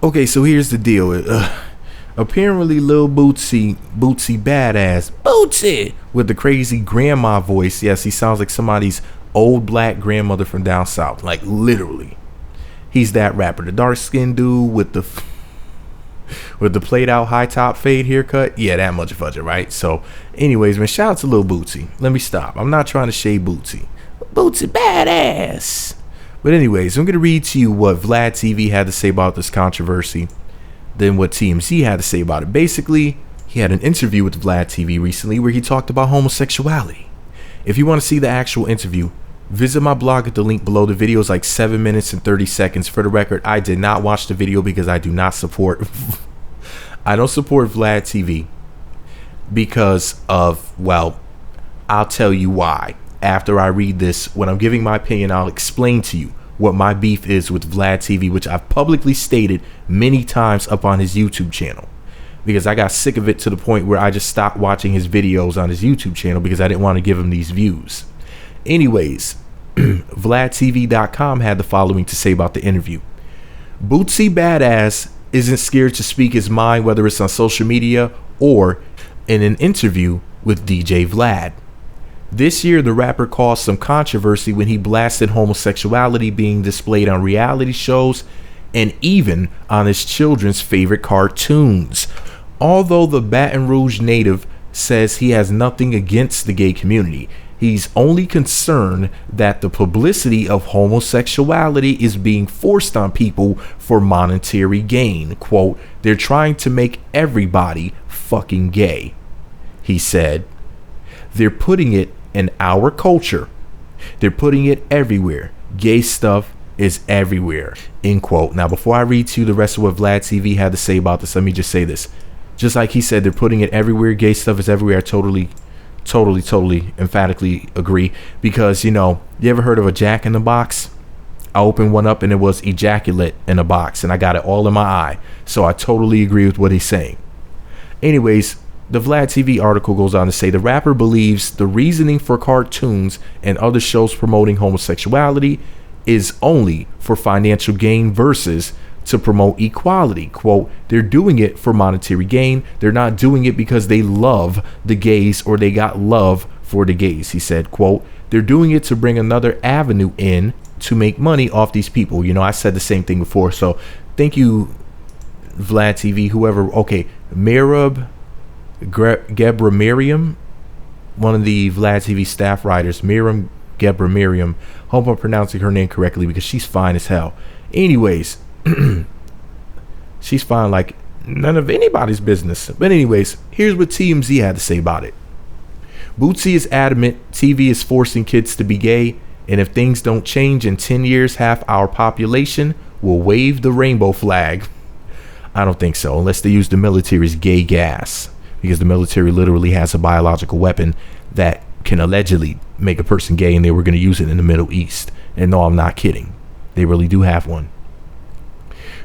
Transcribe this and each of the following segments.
Okay, so here's the deal. Apparently, Lil Boosie badass, Boosie, with the crazy grandma voice. Yes, he sounds like somebody's old black grandmother from down south. Like, literally. He's that rapper. The dark-skinned dude with the played out high top fade haircut. Yeah, that much fudger, right? So, anyways, man, shout out to Lil Boosie. Let me stop. I'm not trying to shade Boosie. Boosie badass. But anyways, I'm going to read to you what VLAD TV had to say about this controversy, then what TMZ had to say about it. Basically, he had an interview with VLAD TV recently where he talked about homosexuality. If you want to see the actual interview, visit my blog at the link below. The video is like 7 minutes and 30 seconds. For the record, I did not watch the video because I do not support I don't support VLAD TV because of, well, I'll tell you why. After I read this, when I'm giving my opinion, I'll explain to you what my beef is with VLAD TV, which I've publicly stated many times up on his YouTube channel, because I got sick of it to the point where I just stopped watching his videos on his YouTube channel because I didn't want to give him these views. Anyways, VLADTV.com had the following to say about the interview. Boosie badass isn't scared to speak his mind, whether it's on social media or in an interview with DJ Vlad. This year, the rapper caused some controversy when he blasted homosexuality being displayed on reality shows and even on his children's favorite cartoons. Although the Baton Rouge native says he has nothing against the gay community, he's only concerned that the publicity of homosexuality is being forced on people for monetary gain. Quote, "They're trying to make everybody fucking gay," he said. "They're putting it in our culture. They're putting it everywhere. Gay stuff is everywhere," end quote. Now, before I read to you the rest of what VLAD TV had to say about this, let me just say this. Just like he said, they're putting it everywhere. Gay stuff is everywhere. I totally emphatically agree, because, you know, you ever heard of a Jack in the Box? I opened one up and it was ejaculate in a box and I got it all in my eye. So I totally agree with what he's saying. Anyways, the VLAD TV article goes on to say the rapper believes the reasoning for cartoons and other shows promoting homosexuality is only for financial gain versus to promote equality. Quote, "They're doing it for monetary gain. They're not doing it because they love the gays or they got love for the gays," he said. Quote, "They're doing it to bring another avenue in to make money off these people." You know, I said the same thing before. So thank you, VLAD TV, whoever. Okay, Merab Gebra Miriam, one of the VLAD TV staff writers, Miriam Gebra Miriam. Hope I'm pronouncing her name correctly because she's fine as hell. Anyways, she's fine like none of anybody's business. But anyways, here's what TMZ had to say about it. Boosie is adamant TV is forcing kids to be gay, and if things don't change in 10 years, half our population will wave the rainbow flag. I don't think so, unless they use the military's gay gas, because the military literally has a biological weapon that can allegedly make a person gay, and they were going to use it in the Middle East. And no, I'm not kidding. They really do have one.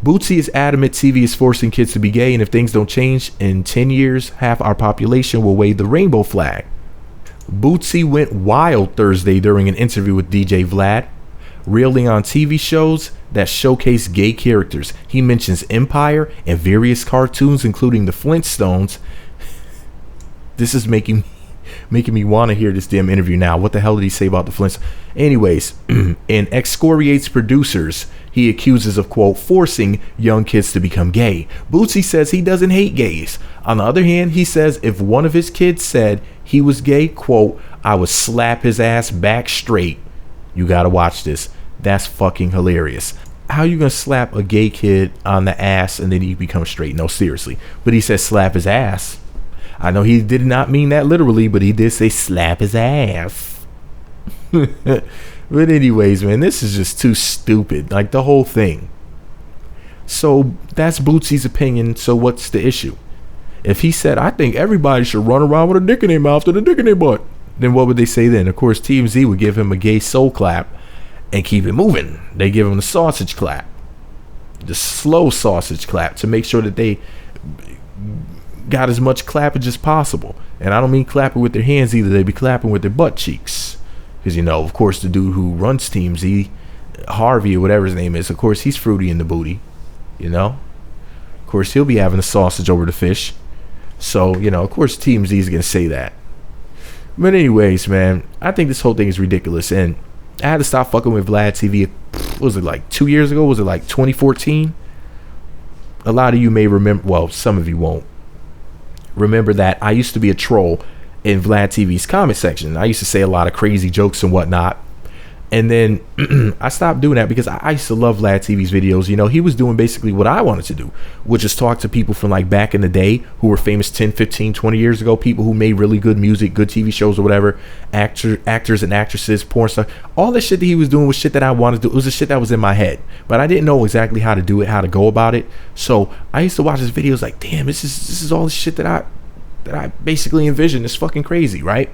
Boosie is adamant TV is forcing kids to be gay, and if things don't change in 10 years, half our population will wave the rainbow flag. Boosie went wild Thursday during an interview with DJ Vlad, reeling on TV shows that showcase gay characters. He mentions Empire and various cartoons, including the Flintstones. This is making me want to hear this damn interview now. What the hell did he say about the Flintstones? Anyways, and excoriates producers he accuses of, quote, forcing young kids to become gay. Boosie says he doesn't hate gays. On the other hand, he says if one of his kids said he was gay, quote, I would slap his ass back straight. You gotta watch this. That's fucking hilarious. How you gonna slap a gay kid on the ass and then he become straight? No, seriously. But he says slap his ass. I know he did not mean that literally, but he did say slap his ass. But anyways, man, this is just too stupid. Like, the whole thing. So that's Boosie's opinion. So what's the issue? If he said, I think everybody should run around with a dick in their mouth and a dick in their butt, then what would they say then? Of course, TMZ would give him a gay soul clap and keep it moving. They give him the sausage clap, the slow sausage clap, to make sure that they got as much clappage as possible. And I don't mean clapping with their hands either. They be clapping with their butt cheeks. Because, you know, of course, the dude who runs TMZ, Harvey or whatever his name is, of course, he's fruity in the booty, you know? course, he'll be having the sausage over the fish. So, you know, of course, TMZ is going to say that. But anyways, man, I think this whole thing is ridiculous. And I had to stop fucking with Vlad TV. Was it like 2 years ago? Was it like 2014? A lot of you may remember, well, some of you won't remember that I used to be a troll in Vlad TV's comment section. I used to say a lot of crazy jokes and whatnot. And then I stopped doing that because I used to love Vlad TV's videos. You know, he was doing basically what I wanted to do, which is talk to people from like back in the day who were famous 10, 15, 20 years ago, people who made really good music, good TV shows or whatever, actors and actresses, porn stars. All the shit that he was doing was shit that I wanted to do. It was the shit that was in my head, but I didn't know exactly how to do it, how to go about it. So I used to watch his videos like, damn, this is all the shit that I basically envisioned. It's fucking crazy, right?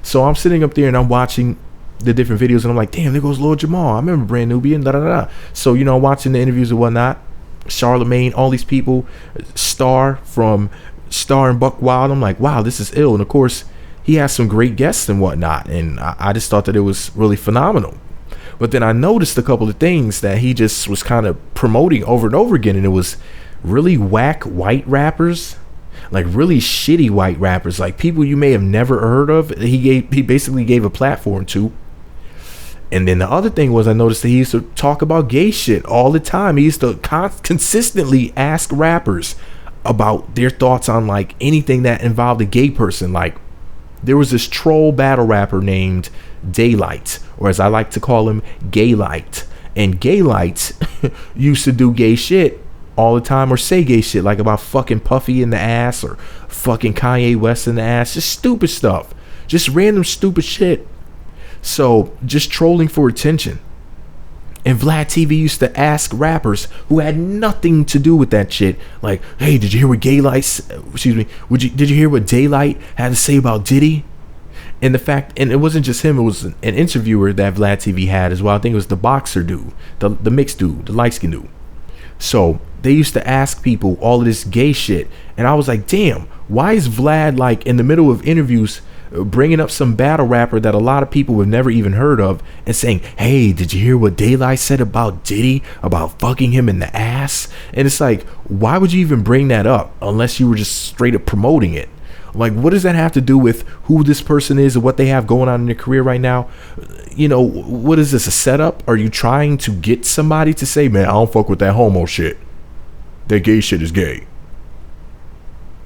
So I'm sitting up there and I'm watching the different videos and I'm like, damn, there goes Lord Jamal. I remember Brand Nubian, da da da. So, you know, watching the interviews and whatnot, Charlemagne, all these people, Star and Buck Wild. I'm like, wow, this is ill. And of course, he has some great guests and whatnot. And I just thought that it was really phenomenal. But then I noticed a couple of things that he just was kind of promoting over and over again. And it was really whack white rappers. Like really shitty white rappers, like people you may have never heard of. He basically gave a platform to. And then the other thing was, I noticed that he used to talk about gay shit all the time. He used to consistently ask rappers about their thoughts on like anything that involved a gay person. Like there was this troll battle rapper named Daylight, or as I like to call him, Gaylight. And Gaylight used to do gay shit all the time, or say gay shit like about fucking Puffy in the ass or fucking Kanye West in the ass. Just stupid stuff, just random stupid shit. So just trolling for attention. And Vlad TV used to ask rappers who had nothing to do with that shit, like, hey, did you hear what did you hear what Daylight had to say about Diddy? And the fact, and it wasn't just him, it was an interviewer that Vlad TV had as well. I think it was the boxer dude, the mixed dude, the light-skinned dude. So they used to ask people all of this gay shit, and I was like, damn, why is Vlad like in the middle of interviews bringing up some battle rapper that a lot of people have never even heard of and saying, hey, did you hear what Daylight said about Diddy, about fucking him in the ass? And it's like, why would you even bring that up unless you were just straight up promoting it? Like, what does that have to do with who this person is and what they have going on in their career right now? You know, what is this, a setup? Are you trying to get somebody to say, man, I don't fuck with that homo shit. That gay shit is gay.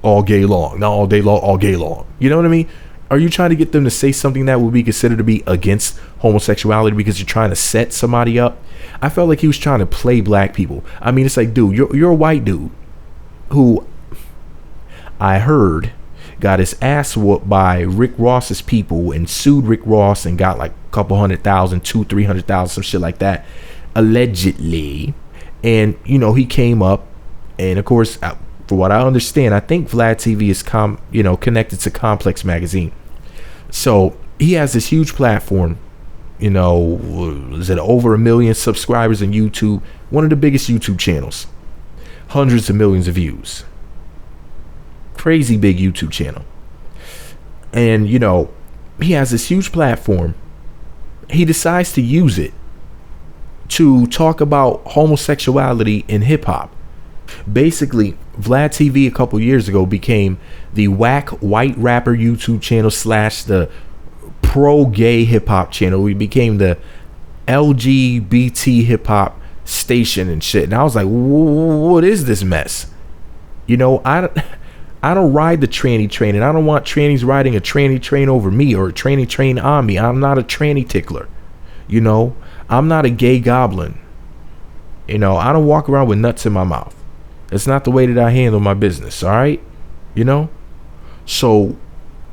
All gay long. Not all day long, all gay long. You know what I mean? Are you trying to get them to say something that would be considered to be against homosexuality because you're trying to set somebody up? I felt like he was trying to play black people. I mean, it's like, dude, you're a white dude who I heard got his ass whooped by Rick Ross's people and sued Rick Ross and got like a couple 100,000, 200,000-300,000, some shit like that, allegedly. And, you know, he came up, and of course, for what I understand, I think Vlad TV is connected to Complex Magazine. So he has this huge platform, you know, is it over 1 million subscribers on YouTube? One of the biggest YouTube channels, hundreds of millions of views, crazy big YouTube channel. And, you know, he has this huge platform. He decides to use it to talk about homosexuality in hip hop. Basically, Vlad TV a couple years ago became the whack white rapper YouTube channel / the pro gay hip hop channel. We became the LGBT hip hop station and shit. And I was like, what is this mess? You know, I don't ride the tranny train, and I don't want trannies riding a tranny train over me or a tranny train on me. I'm not a tranny tickler. You know, I'm not a gay goblin. You know, I don't walk around with nuts in my mouth. It's not the way that I handle my business, all right? You know? So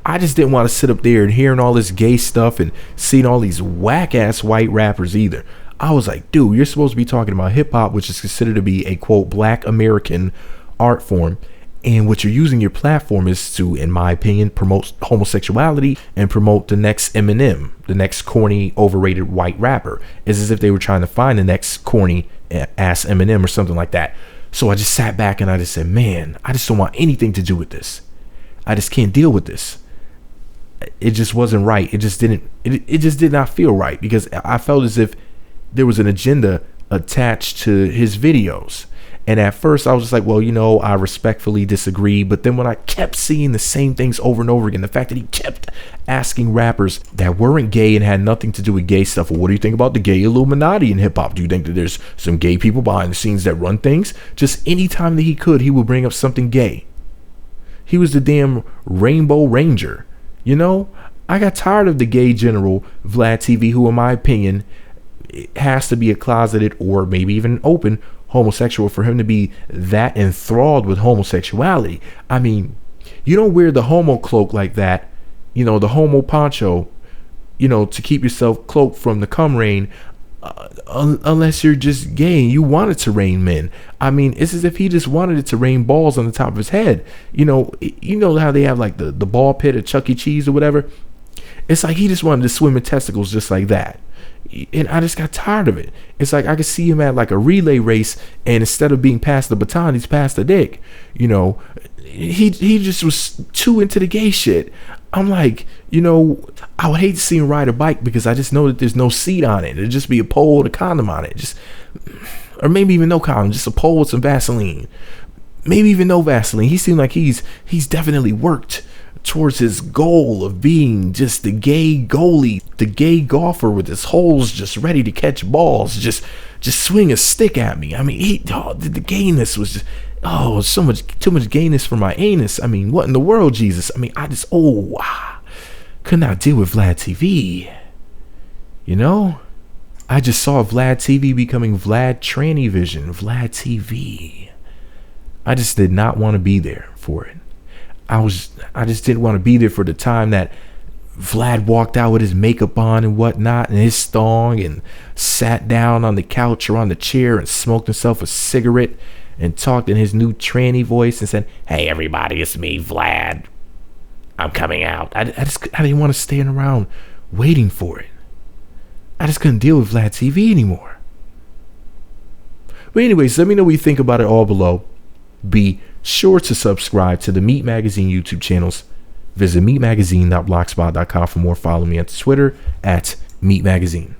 I just didn't want to sit up there and hearing all this gay stuff and seeing all these whack-ass white rappers either. I was like, dude, you're supposed to be talking about hip-hop, which is considered to be a, quote, black American art form. And what you're using your platform is to, in my opinion, promote homosexuality and promote the next Eminem, the next corny, overrated white rapper. It's as if they were trying to find the next corny ass Eminem or something like that. So I just sat back and I just said, man, I just don't want anything to do with this. I just can't deal with this. It just wasn't right. It just did not feel right, because I felt as if there was an agenda attached to his videos. And at first I was just like, well, I respectfully disagree. But then when I kept seeing the same things over and over again, the fact that he kept asking rappers that weren't gay and had nothing to do with gay stuff, well, what do you think about the gay Illuminati in hip hop? Do you think that there's some gay people behind the scenes that run things? Just anytime that he could, he would bring up something gay. He was the damn Rainbow Ranger. I got tired of the gay general, VLAD TV, who in my opinion has to be a closeted or maybe even open homosexual for him to be that enthralled with homosexuality. I mean, you don't wear the homo cloak like that, the homo poncho, to keep yourself cloaked from the cum rain, unless you're just gay and you want it to rain men. I mean, it's as if he just wanted it to rain balls on the top of his head. You know how they have like the ball pit at Chuck E. Cheese or whatever? It's like he just wanted to swim in testicles just like that. And I just got tired of it. It's like I could see him at like a relay race, and instead of being passed the baton, he's passed the dick. He just was too into the gay shit. I'm like, I would hate to see him ride a bike because I just know that there's no seat on it. It'd just be a pole with a condom on it. Or maybe even no condom, just a pole with some Vaseline. Maybe even no Vaseline. He seemed like he's definitely worked towards his goal of being just the gay goalie, the gay golfer with his holes just ready to catch balls, just swing a stick at me. I mean, the gayness was just, too much gayness for my anus. I mean, what in the world, Jesus? I mean, could not deal with VLAD TV. I just saw VLAD TV becoming Vlad Tranny Vision, VLAD TV. I just did not want to be there for it. I just didn't want to be there for the time that Vlad walked out with his makeup on and whatnot and his thong and sat down on the couch or on the chair and smoked himself a cigarette and talked in his new tranny voice and said, "Hey everybody, it's me, Vlad. I'm coming out." I didn't want to stand around waiting for it. I just couldn't deal with VLAD TV anymore. But anyways, let me know what you think about it all below. Be sure to subscribe to the Meat Magazine YouTube channels. Visit meatmagazine.blogspot.com for more. Follow me on Twitter @meatmagazine.